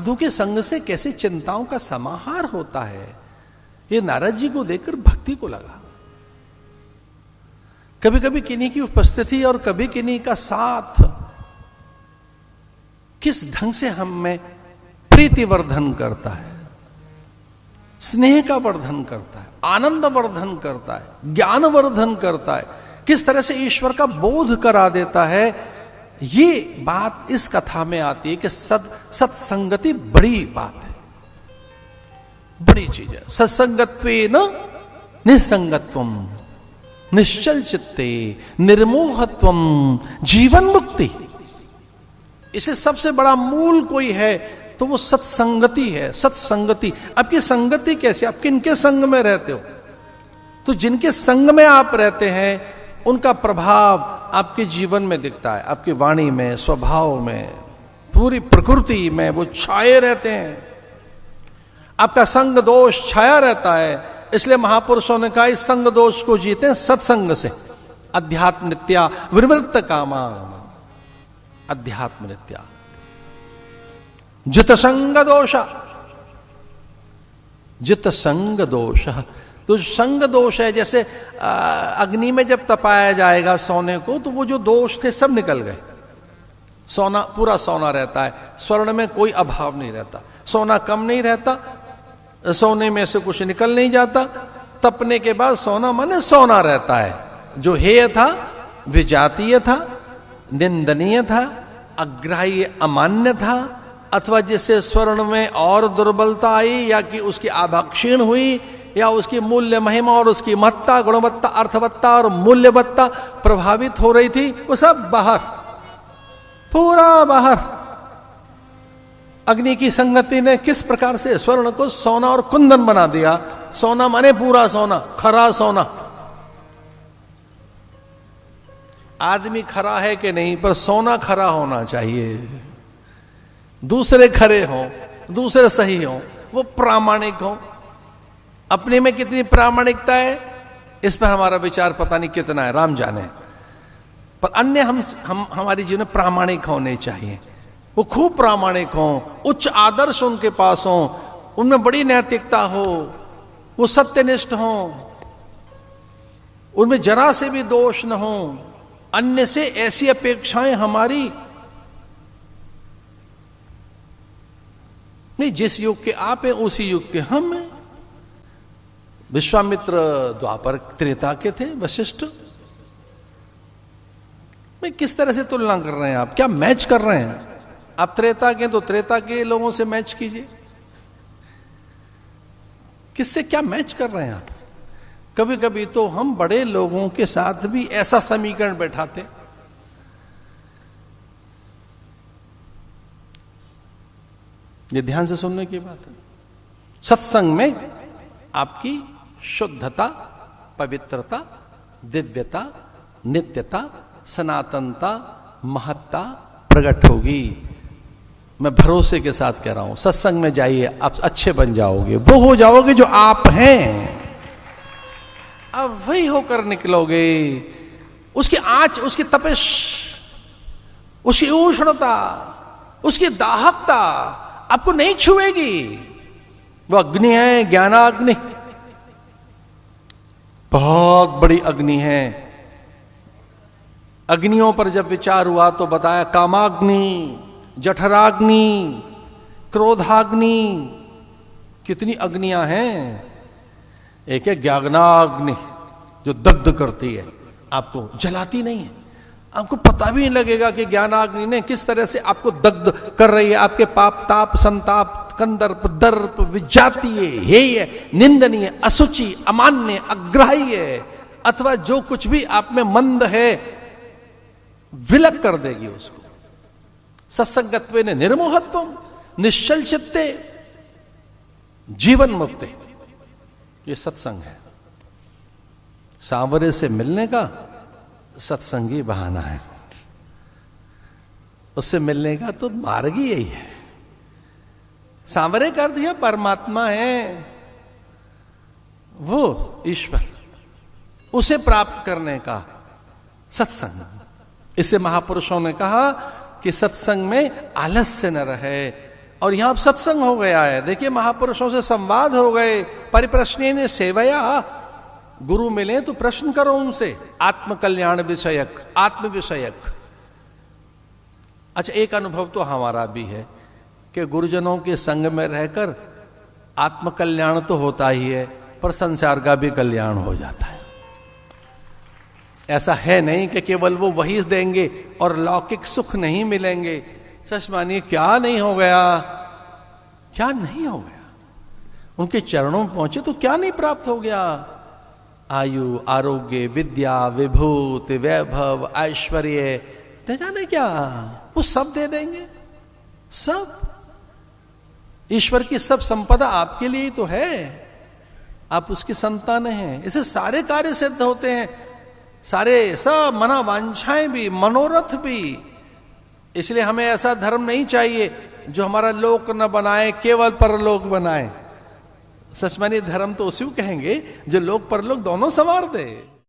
साधु के संग से कैसे चिंताओं का समाहार होता है, ये नारद जी को देखकर भक्ति को लगा। कभी कभी किन्हीं की उपस्थिति और कभी किन्हीं का साथ किस ढंग से हम में प्रीति वर्धन करता है, स्नेह का वर्धन करता है, आनंद वर्धन करता है, ज्ञान वर्धन करता है, किस तरह से ईश्वर का बोध करा देता है। ये बात इस कथा में आती है कि सत्संगति बड़ी बात है, बड़ी चीज है। सत्संगत्वेन निसंगत्वम निश्चल चित्ते निर्मोहत्वम जीवन मुक्ति। इसे सबसे बड़ा मूल कोई है तो वो सत्संगति है। सत्संगति, आपकी संगति कैसे, आप किनके संग में रहते हो? तो जिनके संग में आप रहते हैं उनका प्रभाव आपके जीवन में दिखता है, आपकी वाणी में, स्वभाव में, पूरी प्रकृति में वो छाए रहते हैं। आपका संग दोष छाया रहता है। इसलिए महापुरुषों ने कहा इस संग दोष को जीते सत्संग से। अध्यात्म नित्या विनिवृत्त कामा, अध्यात्म नित्या जित संग दोष, जित संग दोष। तो संग दोष है, जैसे अग्नि में जब तपाया जाएगा सोने को तो वो जो दोष थे सब निकल गए। सोना पूरा सोना रहता है, स्वर्ण में कोई अभाव नहीं रहता, सोना कम नहीं रहता, सोने में से कुछ निकल नहीं जाता। तपने के बाद सोना माने सोना रहता है। जो हेय था, विजातीय था, निंदनीय था, अग्राह्य अमान्य था, अथवा जिससे स्वर्ण में और दुर्बलता आई या कि उसकी आभा क्षीण हुई या उसकी मूल्य महिमा और उसकी महत्ता, गुणवत्ता, अर्थवत्ता और मूल्यवत्ता प्रभावित हो रही थी, वो सब बाहर, पूरा बाहर। अग्नि की संगति ने किस प्रकार से स्वर्ण को सोना और कुंदन बना दिया। सोना माने पूरा सोना, खरा सोना। आदमी खरा है कि नहीं, पर सोना खरा होना चाहिए। दूसरे खरे हों, दूसरे सही हों, वो प्रामाणिक हों। अपने में कितनी प्रामाणिकता है इस पर हमारा विचार पता नहीं कितना है, राम जाने। पर अन्य हम हमारी जीवन में प्रामाणिक होने चाहिए। वो खूब प्रामाणिक हों, उच्च आदर्श उनके पास हों, उनमें बड़ी नैतिकता हो, वो सत्यनिष्ठ हों, उनमें जरा से भी दोष न हो, अन्य से ऐसी अपेक्षाएं हमारी नहीं। जिस युग के आप हैं उसी युग के हम हैं। विश्वामित्र द्वापर त्रेता के थे, वशिष्ठ में किस तरह से तुलना कर रहे हैं आप? क्या मैच कर रहे हैं आप? त्रेता के तो त्रेता के लोगों से मैच कीजिए, किससे क्या मैच कर रहे हैं आप? कभी कभी तो हम बड़े लोगों के साथ भी ऐसा समीकरण बैठाते। ये ध्यान से सुनने की बात है। सत्संग में आपकी शुद्धता, पवित्रता, दिव्यता, नित्यता, सनातनता, महत्ता प्रकट होगी। मैं भरोसे के साथ कह रहा हूं, सत्संग में जाइए, आप अच्छे बन जाओगे, वो हो जाओगे जो आप हैं, अब वही होकर निकलोगे। उसकी आंच, उसकी तपिश, उसकी उष्णता, उसकी दाहकता आपको नहीं छुएगी। वो अग्नि है, ज्ञानाग्नि, बहुत बड़ी अग्नि है। अग्नियों पर जब विचार हुआ तो बताया कामाग्नि, जठराग्नि, क्रोधाग्नि, कितनी अग्नियां हैं। एक है ज्ञानाग्नि जो दग्ध करती है, आपको जलाती नहीं है, आपको पता भी नहीं लगेगा कि ज्ञानाग्नि ने किस तरह से आपको दग्ध कर रही है। आपके पाप, ताप, संताप, कंदर्प, दर्प, विजातीय, हेय, निंदनीय, असुचि, अमान्य, अग्राह्य अथवा जो कुछ भी आप में मंद है विलक कर देगी उसको। सत्संगत्वे ने निर्मोहत्वम निश्चल चित्ते जीवन मुक्ति, ये सत्संग है। सांवरे से मिलने का सत्संगी बहाना है, उससे मिलने का तो मार्ग ही यही है। सांवरे कर दिया परमात्मा है, वो ईश्वर, उसे प्राप्त करने का सत्संग। इसे महापुरुषों ने कहा कि सत्संग में आलस्य न रहे, और यहां अब सत्संग हो गया है। देखिए, महापुरुषों से संवाद हो गए, परिप्रश्न ने सेवया, गुरु मिले तो प्रश्न करो उनसे, आत्म कल्याण विषयक, आत्म विषयक। अच्छा, एक अनुभव तो हमारा भी है कि गुरुजनों के संग में रहकर आत्म कल्याण तो होता ही है, पर संसार का भी कल्याण हो जाता है। ऐसा है नहीं कि केवल वो वही देंगे और लौकिक सुख नहीं मिलेंगे। सच मानिए, क्या नहीं हो गया, क्या नहीं हो गया। उनके चरणों में पहुंचे तो क्या नहीं प्राप्त हो गया। आयु, आरोग्य, विद्या, विभूति, वैभव, ऐश्वर्य, न जाने क्या, वो सब दे देंगे। सब ईश्वर की सब संपदा आपके लिए ही तो है, आप उसकी संतान हैं। इसे सारे कार्य सिद्ध होते हैं, सारे सब मना वांछाएं भी, मनोरथ भी। इसलिए हमें ऐसा धर्म नहीं चाहिए जो हमारा लोक न बनाए, केवल परलोक बनाए। सच मानिए, धर्म तो उसी को कहेंगे जो लोक परलोक दोनों संवार दे।